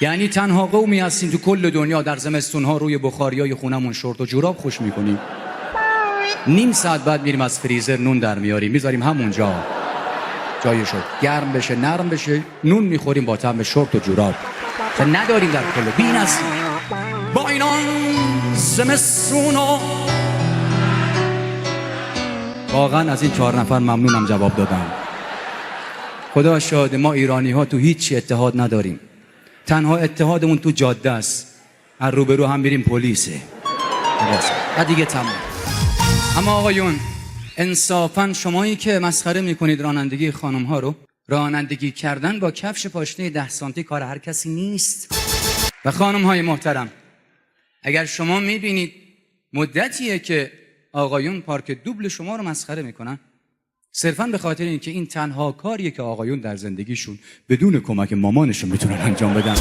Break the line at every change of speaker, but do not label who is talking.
یعنی تنها قومی هستیم تو کل دنیا در زمستونها روی بخاریای خونمون شورت و جوراب خوش میکنیم. نیم ساعت بعد میریم از فریزر نون در میاریم میذاریم همونجا جایشو گرم بشه نرم بشه، نون میخوریم با طعم شورت و جوراب که نداریم در کل بین هستیم. با اینان زمستونو واقعا از این 4 نفر ممنونم جواب دادم. خدا شاهد ما ایرانی ها تو هیچی اتحاد نداریم. تنها اتحادمون تو جاده است. هر روبرو هم میریم پلیسه و دیگه تمام. اما آقایون انصافاً شمایی که مسخره میکنید رانندگی خانم ها رو، رانندگی کردن با کفش پاشنه 10 سانتی کار هر کسی نیست. و خانم های محترم اگر شما میبینید مدتیه که آقایون پارک دوبل شما رو مسخره میکنن، صرفاً به خاطر اینکه این تنها کاریه که آقایون در زندگیشون بدون کمک مامانشون میتونن انجام بدن.